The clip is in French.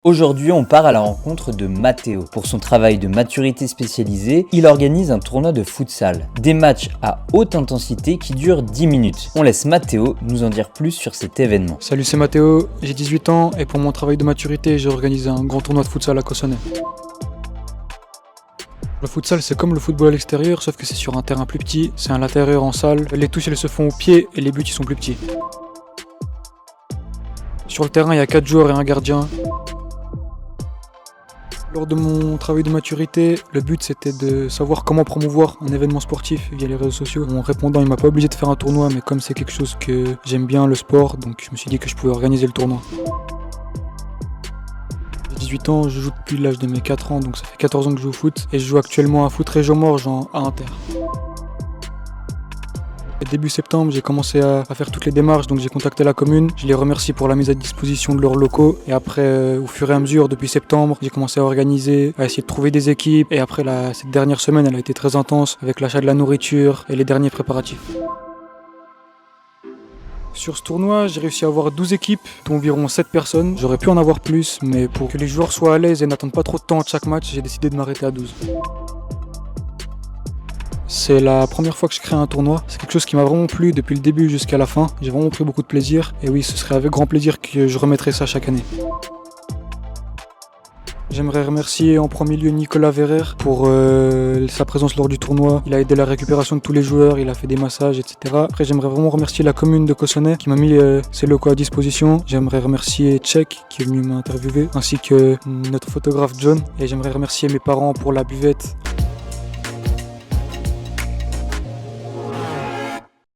Aujourd'hui, on part à la rencontre de Matteo. Pour son travail de maturité spécialisée, il organise un tournoi de futsal. Des matchs à haute intensité qui durent 10 minutes. On laisse Matteo nous en dire plus sur cet événement. Salut, c'est Matteo, j'ai 18 ans et pour mon travail de maturité, j'ai organisé un grand tournoi de futsal à Cossonay. Le futsal, c'est comme le football à l'extérieur, sauf que c'est sur un terrain plus petit, c'est à l'intérieur en salle. Les touches, elles se font au pied et les buts, ils sont plus petits. Sur le terrain, il y a 4 joueurs et un gardien. Lors de mon travail de maturité, le but c'était de savoir comment promouvoir un événement sportif via les réseaux sociaux. Mon répondant, il m'a pas obligé de faire un tournoi, mais comme c'est quelque chose que j'aime bien, le sport, donc je me suis dit que je pouvais organiser le tournoi. J'ai 18 ans, je joue depuis l'âge de mes 4 ans, donc ça fait 14 ans que je joue au foot, et je joue actuellement à foot Région-Morges à Inter. Début septembre, j'ai commencé à faire toutes les démarches, donc j'ai contacté la commune. Je les remercie pour la mise à disposition de leurs locaux. Et après, au fur et à mesure, depuis septembre, j'ai commencé à organiser, à essayer de trouver des équipes. Et après, cette dernière semaine, elle a été très intense avec l'achat de la nourriture et les derniers préparatifs. Sur ce tournoi, j'ai réussi à avoir 12 équipes d'environ 7 personnes. J'aurais pu en avoir plus, mais pour que les joueurs soient à l'aise et n'attendent pas trop de temps à chaque match, j'ai décidé de m'arrêter à 12. C'est la première fois que je crée un tournoi. C'est quelque chose qui m'a vraiment plu depuis le début jusqu'à la fin. J'ai vraiment pris beaucoup de plaisir. Et oui, ce serait avec grand plaisir que je remettrai ça chaque année. J'aimerais remercier en premier lieu Nicolas Verrer pour sa présence lors du tournoi. Il a aidé la récupération de tous les joueurs, il a fait des massages, etc. Après, j'aimerais vraiment remercier la commune de Cossonay qui m'a mis ses locaux à disposition. J'aimerais remercier Tchèque qui est venu m'interviewer, ainsi que notre photographe John. Et j'aimerais remercier mes parents pour la buvette,